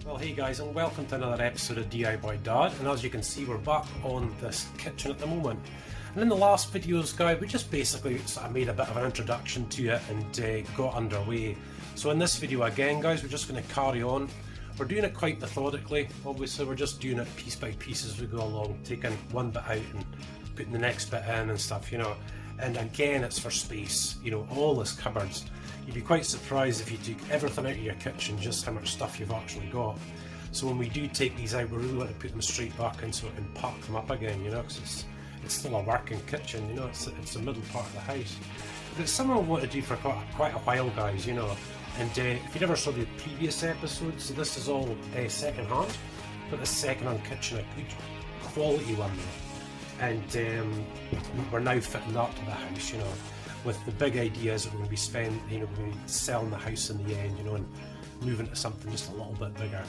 Well, hey guys, and welcome to another episode of DIY Dad. And as you can see, we're back on this kitchen at the moment. And in the last videos, guys, we just basically sort of made a bit of an introduction to it and got underway. So in this video again, guys, we're just going to carry on. We're doing it quite methodically. Obviously, we're just doing it piece by piece as we go along, taking one bit out and putting the next bit in and stuff, you know. And again, it's for space, you know, all this cupboards. You'd be quite surprised if you took everything out of your kitchen, just how much stuff you've actually got. So when we do take these out, we really want to put them straight back in so we can pack them up again, you know, because it's still a working kitchen, you know, it's the middle part of the house. But it's something I want to do for quite a while, guys, you know. And if you never saw the previous episodes, so this is all second hand, but the second hand kitchen, a good quality one though. And we're now fitting that to the house, you know, with the big ideas that we're going to be spending, you know, we're going to be selling the house in the end, you know, and moving to something just a little bit bigger.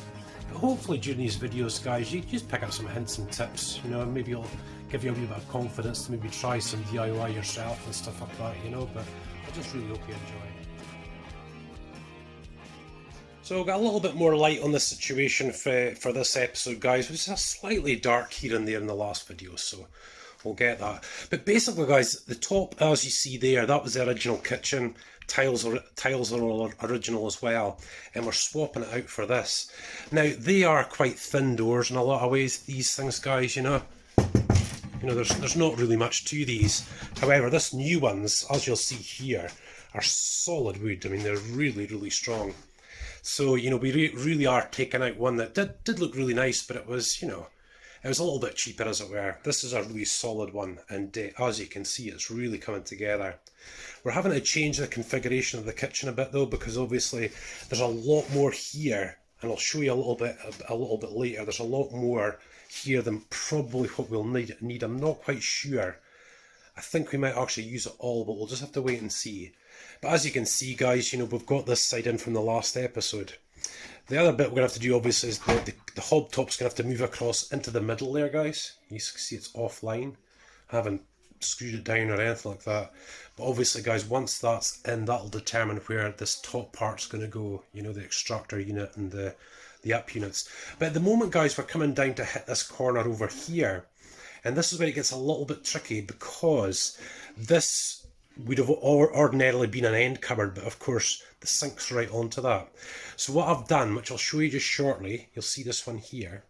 But hopefully during these videos, guys, you just pick up some hints and tips, you know, and maybe it'll give you a wee bit of confidence to maybe try some DIY yourself and stuff like that, you know, but I just really hope you enjoy. So I've got a little bit more light on the situation for this episode, guys, which is slightly dark here and there in the last video, so we'll get that. But basically, guys, the top, as you see there, that was the original kitchen. Tiles are all original as well, and we're swapping it out for this. Now, they are quite thin doors in a lot of ways, these things, guys, you know. You know, there's not really much to these. However, this new ones, as you'll see here, are solid wood. I mean, they're really, really strong. So, you know, we really are taking out one that did look really nice, but it was, you know, it was a little bit cheaper, as it were. This is a really solid one, and as you can see, it's really coming together. We're having to change the configuration of the kitchen a bit though, because obviously there's a lot more here, and I'll show you a little bit later. There's a lot more here than probably what we'll need. I'm not quite sure. I think we might actually use it all, but we'll just have to wait and see. But as you can see, guys, you know, we've got this side in from the last episode. The other bit we're going to have to do, obviously, is the hob top's going to have to move across into the middle there, guys. You can see it's offline. I haven't screwed it down or anything like that. But obviously, guys, once that's in, that'll determine where this top part's going to go. You know, the extractor unit and the up units. But at the moment, guys, we're coming down to hit this corner over here. And this is where it gets a little bit tricky, because this would have ordinarily been an end cupboard, but of course the sink's right onto that. So what I've done, which I'll show you just shortly, you'll see this one here.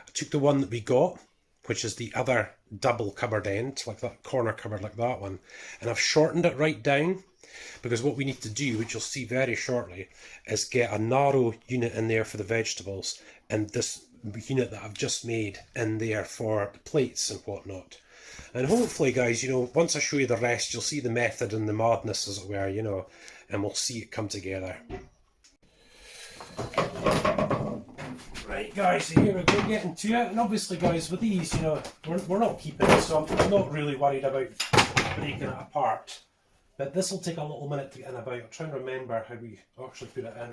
I took the one that we got, which is the other double cupboard end, like that corner cupboard, like that one, and I've shortened it right down, because what we need to do, which you'll see very shortly, is get a narrow unit in there for the vegetables, and this unit that I've just made in there for the plates and whatnot. And hopefully, guys, you know, once I show you the rest, you'll see the method and the madness, as it were, you know, and we'll see it come together. Right, guys, so here we go, getting to it. And obviously, guys, with these, you know, we're not keeping it, so I'm not really worried about breaking it apart. But this will take a little minute to get in about. I'm trying to remember how we actually put it in.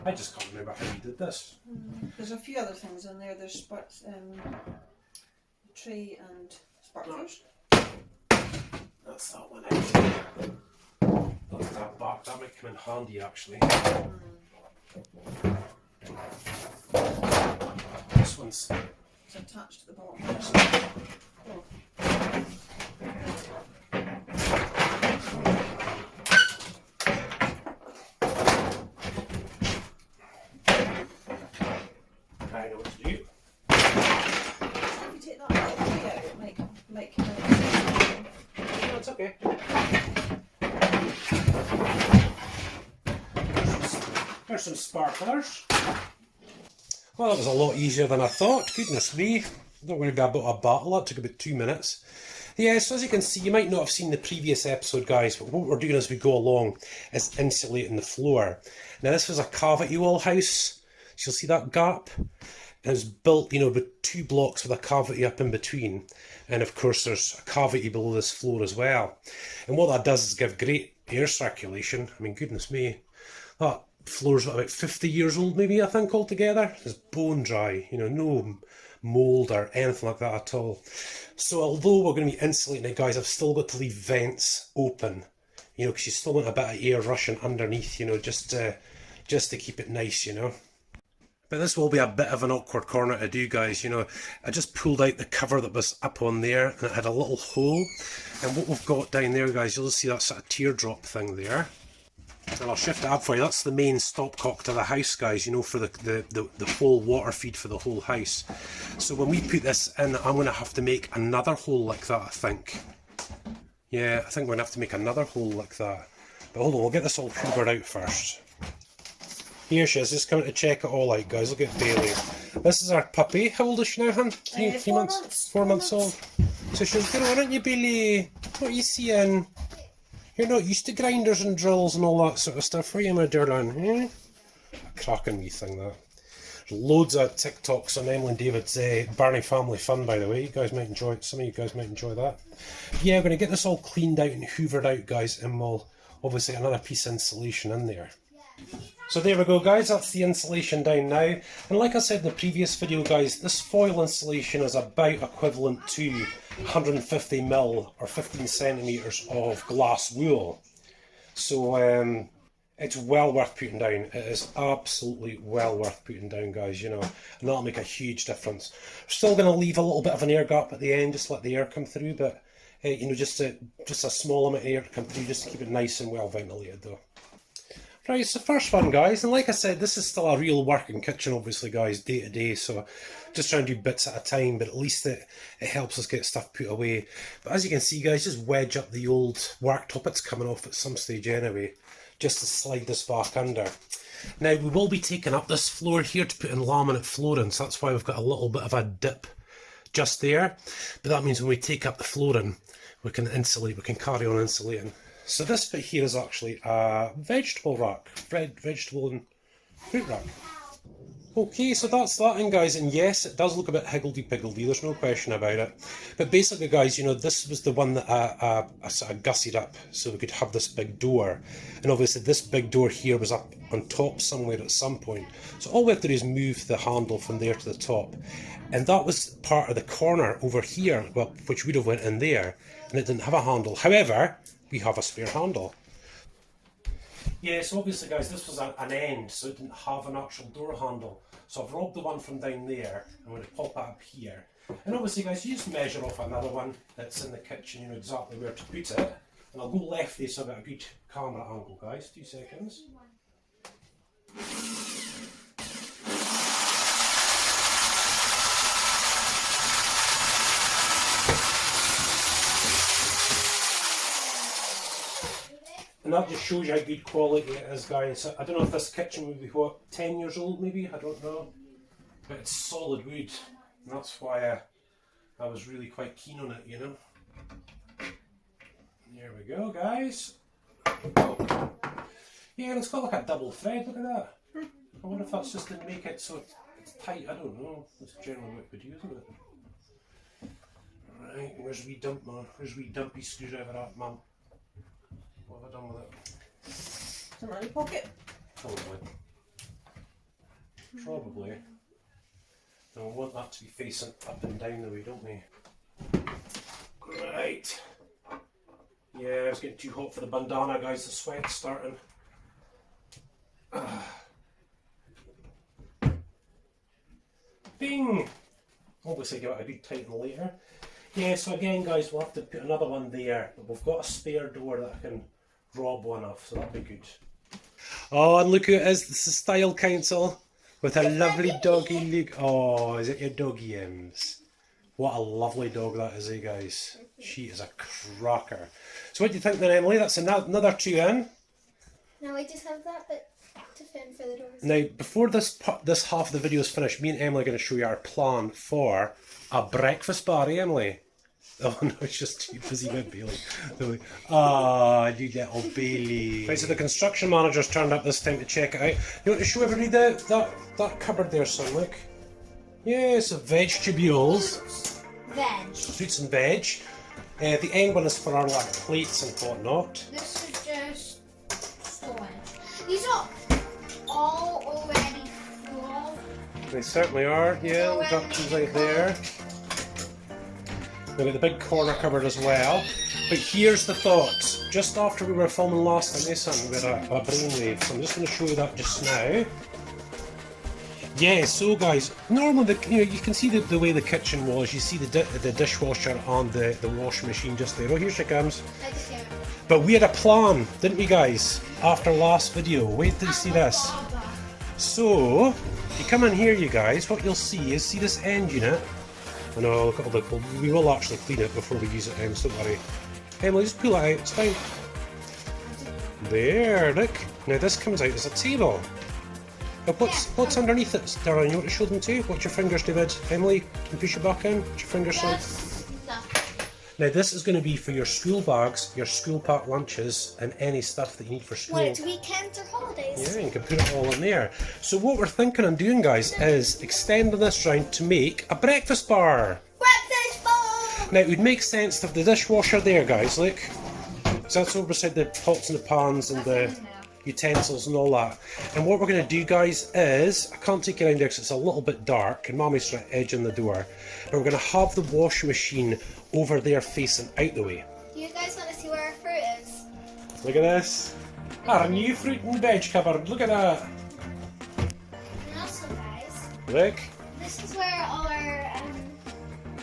I just can't remember how we did this. There's a few other things in there. There's tree and sparklers. That's that one out. That's that back. That might come in handy, actually. This one's attached to the bottom. Oh. I know what to do. If you take that out, it make No, it's okay. There's some sparklers. Well, that was a lot easier than I thought. Goodness me. Not going to be about a battle. That took about 2 minutes. Yeah, so as you can see, you might not have seen the previous episode, guys, but what we're doing as we go along is insulating the floor. Now, this was a cavity wall house. So you'll see that gap. And it's built, you know, with 2 blocks with a cavity up in between. And of course, there's a cavity below this floor as well. And what that does is give great air circulation. I mean, goodness me, that floor's about 50 years old maybe, I think, altogether. It's bone dry, you know, no mould or anything like that at all. So although we're going to be insulating it, guys, I've still got to leave vents open, you know, because you still want a bit of air rushing underneath, you know, just to keep it nice, you know. But this will be a bit of an awkward corner to do, guys. You know, I just pulled out the cover that was up on there, and it had a little hole. And what we've got down there, guys, you'll see that sort of teardrop thing there. And I'll shift it up for you. That's the main stopcock to the house, guys, you know, for the whole water feed for the whole house. So when we put this in, I'm going to have to make another hole like that, I think. Yeah, I think we're going to have to make another hole like that. But hold on, we'll get this all hoovered out first. Here she is, just coming to check it all out, guys. Look at Bailey. This is our puppy. How old is she now, hon? Three months? 4 months old. So she's good, aren't you, Bailey? What are you seeing? You're not used to grinders and drills and all that sort of stuff, are you, my darling? Eh? A cracking wee thing, that. There's loads of TikToks on Emily and David's Birnie Family Fun, by the way. You guys might enjoy it. Some of you guys might enjoy that. Yeah, we're going to get this all cleaned out and hoovered out, guys, and we'll obviously another piece of insulation in there. So there we go, guys, that's the insulation down now. And like I said in the previous video, guys, this foil insulation is about equivalent to 150mm or 15 centimetres of glass wool. So it's well worth putting down. It is absolutely well worth putting down, guys, you know, and that'll make a huge difference. We're still going to leave a little bit of an air gap at the end, just let the air come through, but you know, just a small amount of air to come through, just to keep it nice and well ventilated though. Right, it's the first one, guys, and like I said, this is still a real working kitchen, obviously, guys, day to day, so just trying to do bits at a time, but at least it helps us get stuff put away. But as you can see, guys, just wedge up the old worktop. It's coming off at some stage anyway, just to slide this back under. Now, we will be taking up this floor here to put in laminate flooring, so that's why we've got a little bit of a dip just there, but that means when we take up the flooring, we can insulate, we can carry on insulating. So this bit here is actually a vegetable rack, vegetable and fruit rack. Okay, so that's that, and guys, and yes, it does look a bit higgledy-piggledy, there's no question about it. But basically, guys, you know, this was the one that I sort of gussied up so we could have this big door. And obviously this big door here was up on top somewhere at some point. So all we have to do is move the handle from there to the top. And that was part of the corner over here, well, which would have went in there, and it didn't have a handle. However, we have a spare handle. Yeah, so obviously, guys, this was an end, so it didn't have an actual door handle. So I've robbed the one from down there, I'm going to pop that up here. And obviously, guys, you just measure off another one that's in the kitchen, you know exactly where to put it. And I'll go lefty so I've got a good camera angle, guys. 2 seconds. And that just shows you how good quality it is, guys. I don't know if this kitchen would be, what, 10 years old maybe? I don't know. But it's solid wood. And that's why I was really quite keen on it, you know. There we go, guys. Yeah, and it's got like a double thread, look at that. I wonder if that's just to make it so it's tight, I don't know. That's generally what we do, isn't it? Right, where's wee dump, man? Where's wee dumpy screwdriver at, Mum? What have I done with it? Something in your pocket? Probably. And we want that to be facing up and down the way, don't we? Right. Yeah, it's getting too hot for the bandana, guys. The sweat's starting. Bing! Obviously give it a good tighten later. Yeah, so again, guys, we'll have to put another one there, but we've got a spare door that I can rob one off, so that'll be good. Oh, and look who it is. This is Style Council with a lovely doggy look. Oh, is it your doggy Ems? What a lovely dog that is, eh, guys? She is a cracker. So what do you think then, Emily? That's another 2 in. Now I just have that bit to fin for the doors. Now, before this half of the video is finished, me and Emily are going to show you our plan for a breakfast bar, eh, Emily? Oh no, it's just too busy with Bailey. Ah, you little Bailey. Right, so the construction manager's turned up this time to check it out. You want to show everybody that cupboard there, son, look. Yeah, so vegetables. Veg. Fruits and veg. The end one is for our like plates and whatnot. This is just storage. These are all already full. They certainly are, yeah. We've got these right there. We've got the big corner cupboard as well. But here's the thought. Just after we were filming last time, son, we had a brainwave. So I'm just going to show you that just now. Yeah, so guys, normally you can see the way the kitchen was. You see the dishwasher on the washing machine just there. Oh, here she comes. But we had a plan, didn't we, guys? After last video. Wait till you see this. So, if you come in here, you guys, what you'll see this end unit. I know, look at all the. We will actually clean it before we use it, Ems, don't worry. Emily, just pull it out, it's fine. There, look. Now this comes out as a table. Now what's underneath it, darling? You want to show them too? Watch your fingers, David. Emily, can you push your back in? Watch your fingers, son. Now this is going to be for your school bags, your school packed lunches, and any stuff that you need for school. Wait, weekends or holidays? Yeah, you can put it all in there. So what we're thinking on doing, guys, is extending this round to make a breakfast bar. Breakfast bar! Now it would make sense to have the dishwasher there, guys, look. So that's over beside the pots and the pans and the utensils and all that. And what we're going to do, guys, is, I can't take you around there because it's a little bit dark and Mommy's right edging the door, but we're going to have the washing machine over there facing out the way. Do you guys want to see where our fruit is? Look at this. Our new fruit and veg cupboard, look at that. And also, guys, Look. this is where all our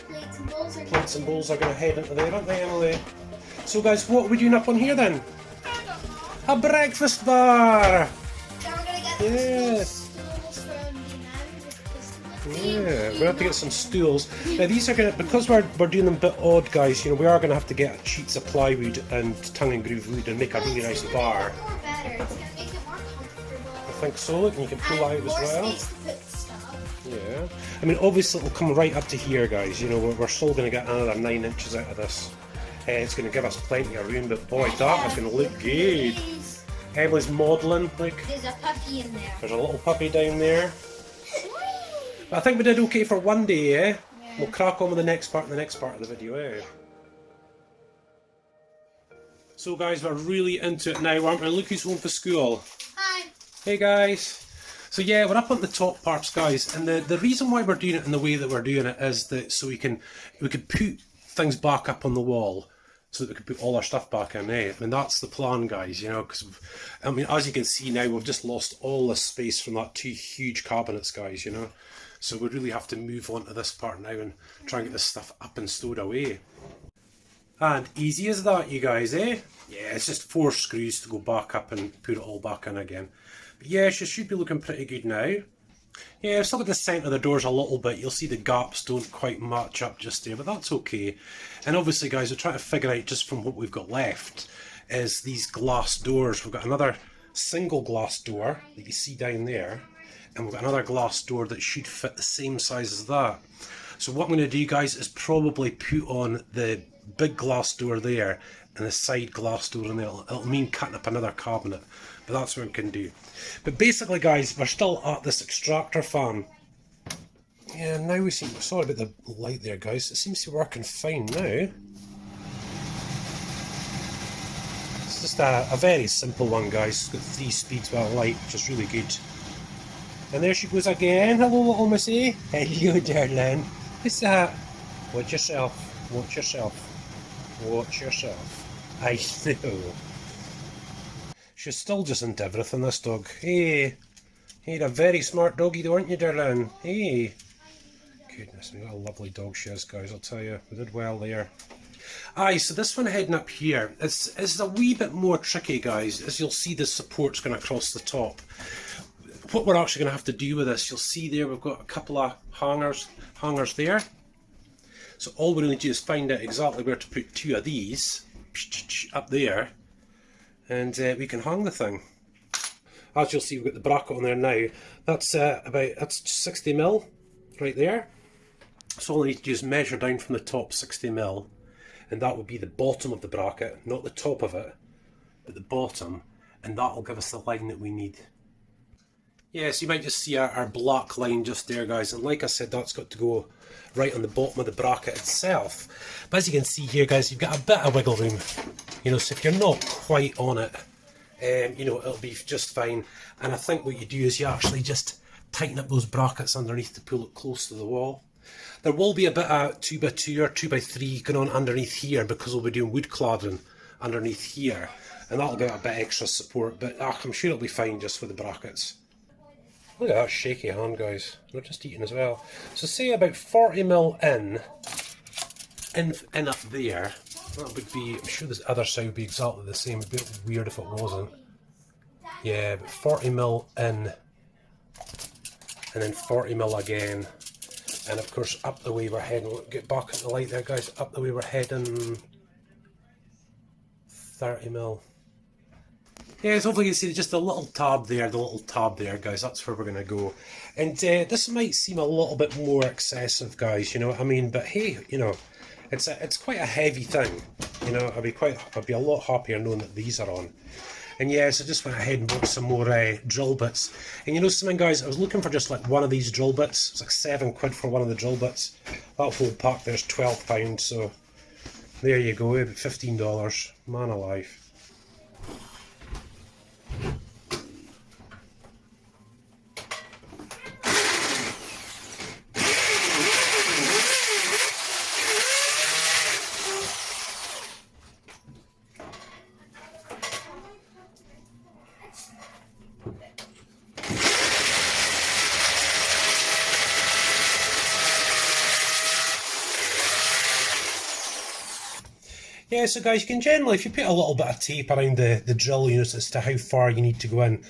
plates and bowls are going. Plates and bowls are going to head into there, aren't they, Emily? So guys, what are we doing up on here then? I don't know. A breakfast bar! So we're going to get Yes. stools from the Yeah, we're going to have to get some stools. Now these are going to, because we're doing them a bit odd, guys, you know, we are going to have to get sheets of plywood and tongue and groove wood and make a really nice bar. More better. It's going to make it more comfortable. I think so, look, and you can pull that out as more well. space to put stuff. Yeah. I mean, obviously it'll come right up to here, guys, you know, we're still going to get another 9 inches out of this. It's going to give us plenty of room, but boy, that is going to look good. Please. Emily's modelling, look. There's a puppy in there. There's a little puppy down there. I think we did okay for one day, eh? Yeah. We'll crack on with the next part of the video, eh? So guys, we're really into it now, aren't we? Look who's home for school. Hi. Hey guys. So yeah, we're up on the top parts, guys, and the reason why we're doing it in the way that we're doing it is that so we could put things back up on the wall, so that we can put all our stuff back in, eh? I mean, that's the plan, guys, you know, because, I mean, as you can see now, we've just lost all the space from that 2 huge cabinets, guys, you know. So we really have to move on to this part now and try and get this stuff up and stowed away. And easy as that, you guys, eh? Yeah, it's just 4 screws to go back up and put it all back in again. But yeah, she should be looking pretty good now. Yeah, I've still got the centre of the doors a little bit. You'll see the gaps don't quite match up just there, but that's okay. And obviously, guys, we're trying to figure out just from what we've got left is these glass doors. We've got another single glass door that you see down there, and we've got another glass door that should fit the same size as that. So what I'm going to do, guys, is probably put on the big glass door there and the side glass door in there. It'll mean cutting up another cabinet, but that's what we can do. But basically, guys, we're still at this Extractor fan. Yeah, now we seem, sorry about the light there, guys. It seems to be working fine now. It's just a very simple one, guys. It's got 3 speeds with a light, which is really good. And there she goes again. Hello, little missy. Hello, darling. What's that? Watch yourself. Watch yourself. Watch yourself. I know. She's still just into everything, this dog. Hey. You're a very smart doggy though, aren't you, darling? Hey. Goodness me, what a lovely dog she is, guys, I'll tell you. We did well there. Aye, so this one heading up here, it's a wee bit more tricky, guys. As you'll see, the support's going across the top. What we're actually going to have to do with this, you'll see there, we've got a couple of hangers there. So all we need to do is find out exactly where to put 2 of these up there, and we can hang the thing. As you'll see, we've got the bracket on there now. That's that's 60mm right there. So all I need to do is measure down from the top 60mm, and that would be the bottom of the bracket, not the top of it, but the bottom, and that will give us the line that we need. Yes, you might just see our black line just there, guys, and like I said, that's got to go right on the bottom of the bracket itself. But as you can see here, guys, you've got a bit of wiggle room, you know, so if you're not quite on it, you know, it'll be just fine. And I think what you do is you actually just tighten up those brackets underneath to pull it close to the wall. There will be a bit of 2x2 or 2x3 going on underneath here because we'll be doing wood cladding underneath here, and that'll give it a bit extra support, but I'm sure it'll be fine just for the brackets. Look at that shaky hand, guys. We're just eating as well. So say about 40mm in up there. That would be, I'm sure this other side would be exactly the same. It'd be a bit weird if it wasn't. Yeah, but 40mm in, and then 40mm again. And of course up the way we're heading, look, get back at the light there, guys, up the way we're heading, 30mm. Yeah, so hopefully you can see just a little tab there, guys, that's where we're going to go. And this might seem a little bit more excessive, guys, you know what I mean, but hey, you know, it's quite a heavy thing, you know. I'd be a lot happier knowing that these are on. And yeah, so I just went ahead and bought some more drill bits. And you know something, guys, I was looking for just like one of these drill bits. It's like £7 for one of the drill bits. That whole pack there's £12, so there you go, about $15, man alive. Yeah, so guys, you can generally, if you put a little bit of tape around the drill, you know, as to how far you need to go in,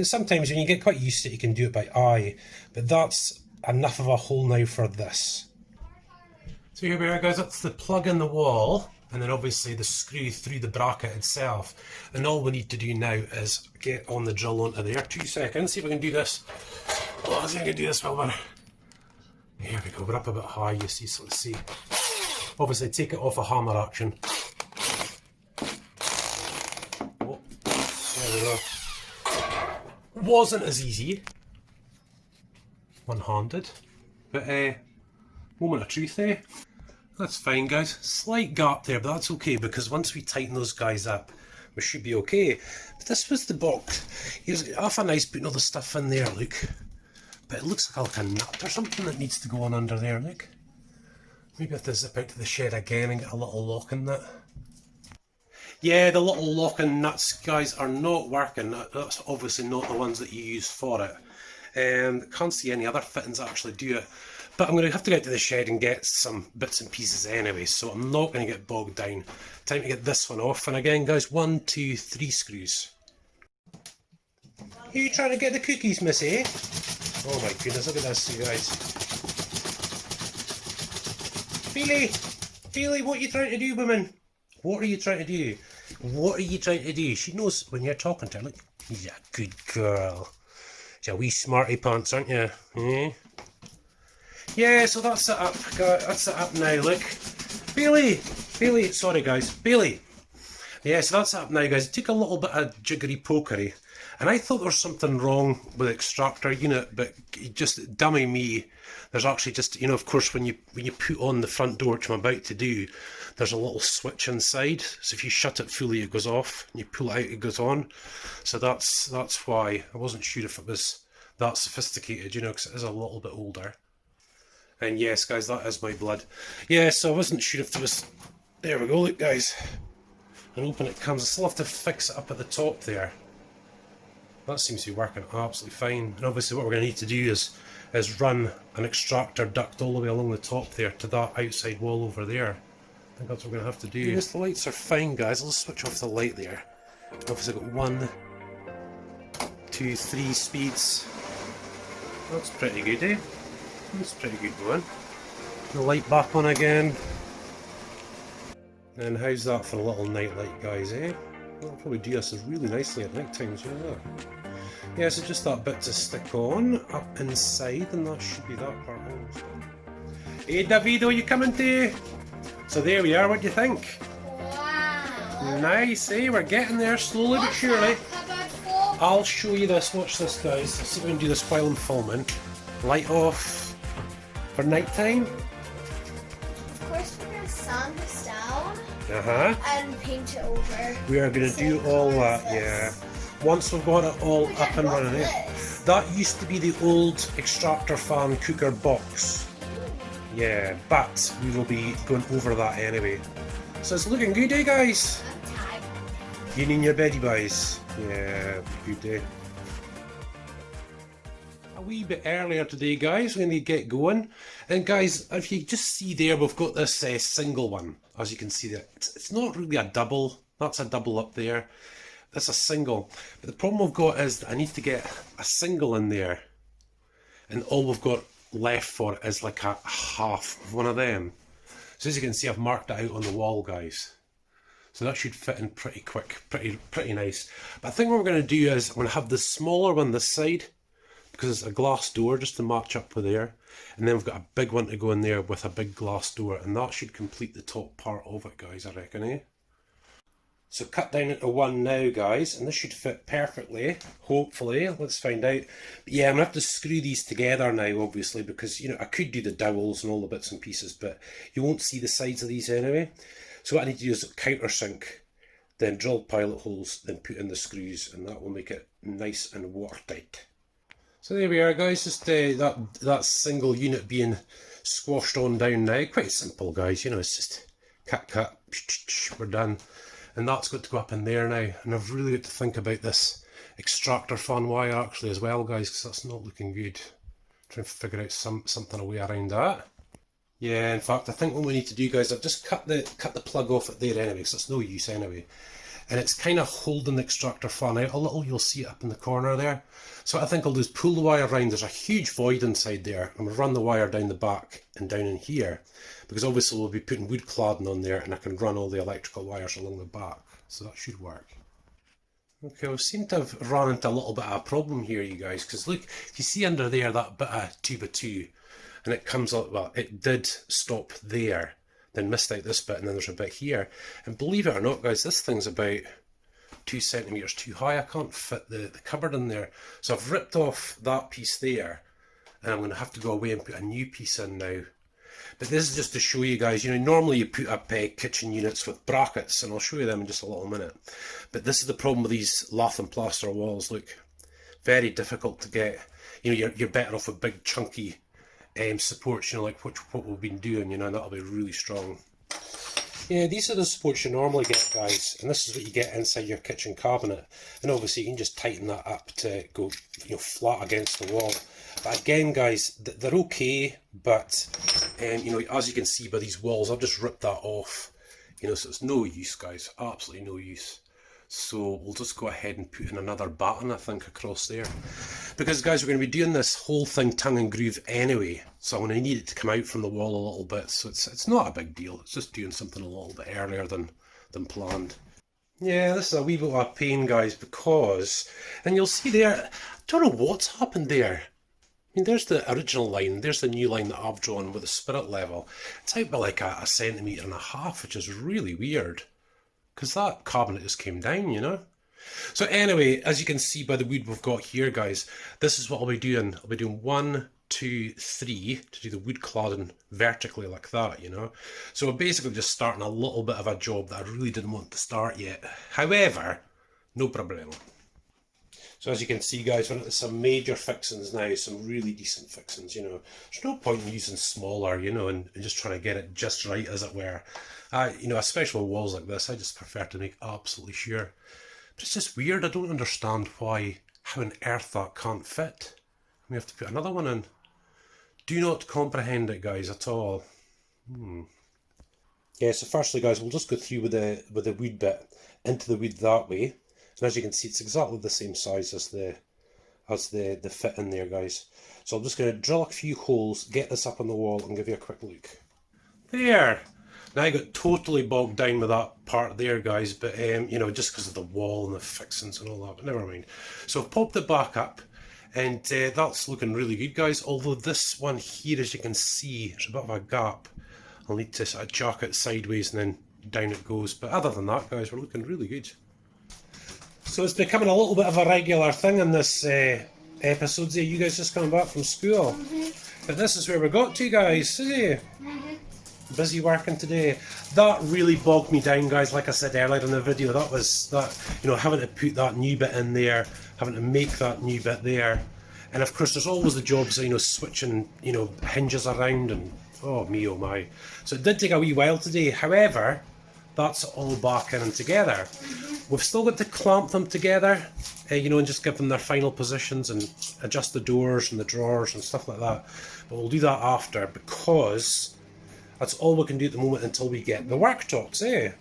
sometimes when you get quite used to it, you can do it by eye, but that's enough of a hole now for this. So here we are, guys, that's the plug in the wall, and then obviously the screw through the bracket itself, and all we need to do now is get on the drill onto there. 2 seconds, see if I can do this. Oh, I think I can do this, Wilbur. Here we go, we're up a bit high, you see, so let's see. Obviously take it off a hammer action. Oh, there we go. Wasn't as easy, one-handed, but moment of truth there. That's fine, guys. Slight gap there, but that's okay because once we tighten those guys up, we should be okay. But this was the box. It was awful nice putting all the stuff in there, look. But it looks like a nut or something that needs to go on under there, look. Maybe I have to zip out to the shed again and get a little lock in that. Yeah, the little locking nuts, guys, are not working. That's obviously not the ones that you use for it. Can't see any other fittings that actually do it. But I'm going to have to get to the shed and get some bits and pieces anyway, so I'm not going to get bogged down. Time to get this one off. And again, guys, 1, 2, 3 screws. Are you trying to get the cookies, missy? Oh my goodness, look at this, you guys. Bailey, what are you trying to do, woman? What are you trying to do? What are you trying to do? She knows when you're talking to her. Look, you're a good girl. You're a wee smarty pants, aren't you? Eh? Yeah, so that's it up. That's it up now, look. Bailey, sorry guys. Bailey. Yeah, so that's it up now, guys. It took a little bit of jiggery pokery. And I thought there was something wrong with the extractor unit, but just dummy me. There's actually just, you know, of course, when you put on the front door, which I'm about to do, there's a little switch inside. So if you shut it fully, it goes off, and you pull it out, it goes on. So that's why I wasn't sure if it was that sophisticated, you know, because it is a little bit older. And yes, guys, that is my blood. Yeah, so I wasn't sure if there was. There we go, look, guys. And open it comes. I still have to fix it up at the top there. That seems to be working absolutely fine. And obviously what we're going to need to do is run an extractor duct all the way along the top there to that outside wall over there. I think that's what we're going to have to do. Yes, the lights are fine, guys. I'll switch off the light there. Obviously I've got 1, 2, 3 speeds. That's pretty good, eh? That's pretty good going. The light back on again. And how's that for a little night light, guys, eh? That'll probably do us really nicely at night times, you know. Yeah, so just that bit to stick on up inside, and that should be that part almost done. Hey Davido, you coming too? So there we are, what do you think? Wow. Nice, eh? We're getting there slowly but surely. I'll show you this. Watch this, guys. Let's see if we can do this while I'm filming. Light off for night time. Of course, we're gonna sand this down and paint it over. We are going to do all that, yeah. Once we've got it all up and running. That used to be the old Extractor fan cooker box. Yeah, but we will be going over that anyway. So it's looking good, eh, guys? I'm tired. You need your beddy boys. Yeah, good day. A wee bit earlier today, guys, when we get going. And guys, if you just see there, we've got this single one. As you can see there, it's not really a double. That's a double up there. That's a single. But the problem we've got is that I need to get a single in there. And all we've got left for it is like a half of one of them. So as you can see, I've marked it out on the wall, guys. So that should fit in pretty quick, pretty nice. But I think what we're going to do is I'm going to have the smaller one this side, because it's a glass door just to match up with there. And then we've got a big one to go in there with a big glass door, and that should complete the top part of it, guys, I reckon, eh? So cut down into one now, guys, and this should fit perfectly, hopefully. Let's find out. But yeah, I'm going to have to screw these together now, obviously, because, you know, I could do the dowels and all the bits and pieces, but you won't see the sides of these anyway. So what I need to do is countersink, then drill pilot holes, then put in the screws, and that will make it nice and watertight. So there we are, guys, just that single unit being squashed on down now. Quite simple, guys, you know, it's just cut, we're done. And that's got to go up in there now. And I've really got to think about this Extractor fan wire actually as well, guys, because that's not looking good. Trying to figure out something a way around that. Yeah, in fact, I think what we need to do, guys, I've just cut the plug off it there anyway, because it's no use anyway. And it's kind of holding the Extractor fan out a little. You'll see it up in the corner there. So what I think I'll do is pull the wire around. There's a huge void inside there. I'm going to run the wire down the back and down in here, because obviously we'll be putting wood cladding on there, and I can run all the electrical wires along the back. So that should work. Okay, we seem to have run into a little bit of a problem here, you guys, because look, if you see under there that bit of 2x2, and it comes up, well, it did stop there, then missed out this bit, and then there's a bit here. And believe it or not, guys, this thing's about 2 centimetres too high. I can't fit the cupboard in there. So I've ripped off that piece there, and I'm going to have to go away and put a new piece in now. But this is just to show you guys, you know, normally you put up kitchen units with brackets, and I'll show you them in just a little minute. But this is the problem with these lath and plaster walls. Look, very difficult to get. You know, you're better off with big chunky supports, you know, like what we've been doing, you know, and that'll be really strong. Yeah, these are the supports you normally get, guys, and this is what you get inside your kitchen cabinet. And obviously you can just tighten that up to go, you know, flat against the wall. But again, guys, they're okay, but you know, as you can see by these walls, I've just ripped that off, you know, so it's no use, guys, absolutely no use. So we'll just go ahead and put in another batten, I think, across there. Because, guys, we're going to be doing this whole thing tongue and groove anyway. So I'm going to need it to come out from the wall a little bit. So it's not a big deal. It's just doing something a little bit earlier than planned. Yeah, this is a wee bit of a pain, guys, because... And you'll see there, I don't know what's happened there. I mean, there's the original line. There's the new line that I've drawn with the spirit level. It's out by like a 1.5 centimetres, which is really weird. Because that cabinet just came down, you know. So anyway, as you can see by the wood we've got here, guys, this is what I'll be doing. I'll be doing 1, 2, 3 to do the wood cladding vertically like that, you know. So we're basically just starting a little bit of a job that I really didn't want to start yet. However, no problemo. So as you can see, guys, we're into some major fixings now, some really decent fixings, you know. There's no point in using smaller, you know, and just trying to get it just right, as it were. You know, especially with walls like this, I just prefer to make absolutely sure. But it's just weird. I don't understand how on earth that can't fit. We have to put another one in. Do not comprehend it, guys, at all. Yeah, so firstly, guys, we'll just go through with the wood bit into the wood that way. And as you can see, it's exactly the same size as the fit in there, guys. So I'm just going to drill a few holes, get this up on the wall, and give you a quick look. There! Now I got totally bogged down with that part there, guys, but you know, just because of the wall and the fixings and all that, but never mind. So I've popped it back up, and that's looking really good, guys. Although this one here, as you can see, there's a bit of a gap. I'll need to sort of jack it sideways and then down it goes. But other than that, guys, we're looking really good. So it's becoming a little bit of a regular thing in this episodes here. You guys just coming back from school. But this is where we got to, guys. See? Busy working today. That really bogged me down, guys. Like I said earlier in the video, that was that, you know, having to put that new bit in there, having to make that new bit there, and of course there's always the jobs of, you know, switching, you know, hinges around, and oh me oh my. So it did take a wee while today. However, that's all back in and together. We've still got to clamp them together, you know, and just give them their final positions and adjust the doors and the drawers and stuff like that. But we'll do that after, because that's all we can do at the moment until we get the worktops, eh?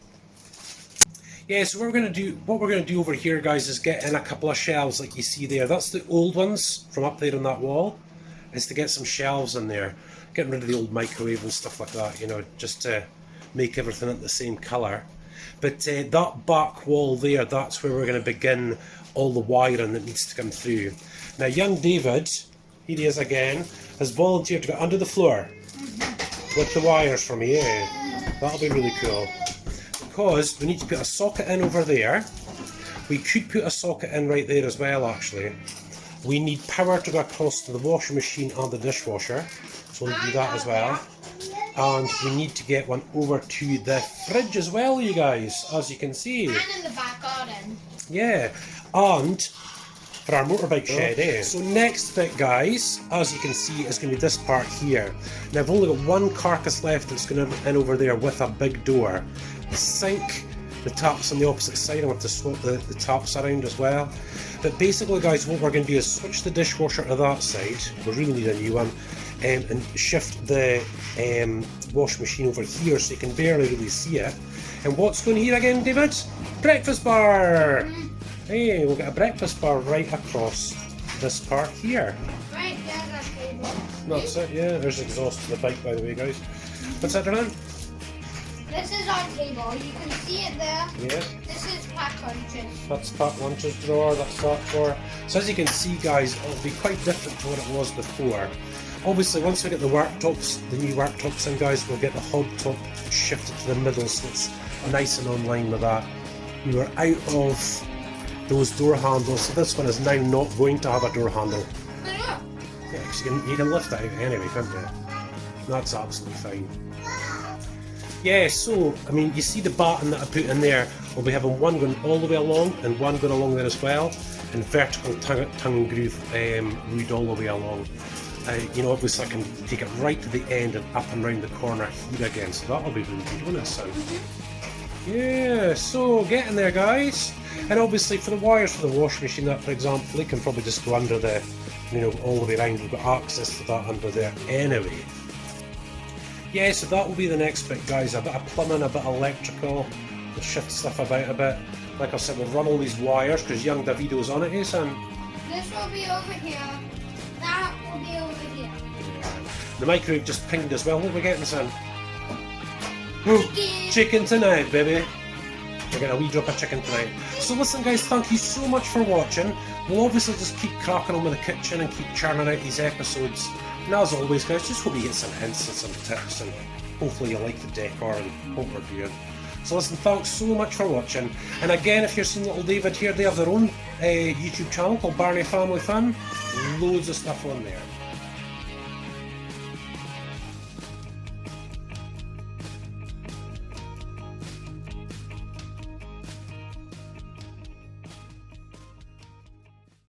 Yeah, so what we're going to do over here, guys, is get in a couple of shelves like you see there. That's the old ones from up there on that wall, is to get some shelves in there. Getting rid of the old microwave and stuff like that, you know, just to make everything at the same colour. But that back wall there, that's where we're going to begin all the wiring that needs to come through. Now, young David, here he is again, has volunteered to go under the floor with the wires for me, eh? That'll be really cool. Because we need to put a socket in over there. We could put a socket in right there as well, actually. We need power to go across to the washing machine and the dishwasher, so we'll do that as well. And we need to get one over to the fridge as well, you guys, as you can see. And in the back garden. Yeah, and for our motorbike shed, eh? So next bit, guys, as you can see, is going to be this part here. Now I've only got one carcass left that's going to in over there with a big door. The sink, the tap's on the opposite side. I want to swap the taps around as well. But basically, guys, what we're going to do is switch the dishwasher to that side. We really need a new one. And shift the washing machine over here so you can barely really see it. And what's going here again, David? Breakfast bar! Hey, we'll get a breakfast bar right across this part here. Right, there's a table. That's it, yeah. There's exhaust to the bike, by the way, guys. What's that, Dylan? This is our table. You can see it there. Yeah. This is packed lunches. That's packed lunches drawer, that's that drawer. So as you can see, guys, it'll be quite different to what it was before. Obviously, once we get the worktops, the new worktops in, guys, we'll get the hob top shifted to the middle, so it's nice and on line with that. We were out of those door handles, so this one is now not going to have a door handle. Yeah, because you can lift it out anyway, can't you? That's absolutely fine. Yeah, so, I mean, you see the batten that I put in there, we'll be having one going all the way along and one going along there as well, and vertical tongue and groove route all the way along. You know, obviously I can take it right to the end and up and round the corner here again, so that'll be really good, won't it, son? Yeah, so get in there, guys. And obviously for the wires for the washing machine, that for example, they can probably just go under the, you know, all the way around. We've got access to that under there anyway. Yeah, so that will be the next bit, guys. A bit of plumbing, a bit of electrical. We'll shift stuff about a bit. Like I said, we'll run all these wires because young Davido's on it, eh, son? This will be over here. That will be over here. The microwave just pinged as well. What are we getting, son? Chicken. Chicken tonight, baby. We're getting a wee drop of chicken tonight. So listen, guys, thank you so much for watching. We'll obviously just keep cracking on with the kitchen and keep churning out these episodes. And as always, guys, just hope you get some hints and some tips, and hopefully you like the decor and what we're doing. So listen, thanks so much for watching. And again, if you're seeing little David here, they have their own YouTube channel called Birnie Family Fun. Loads of stuff on there.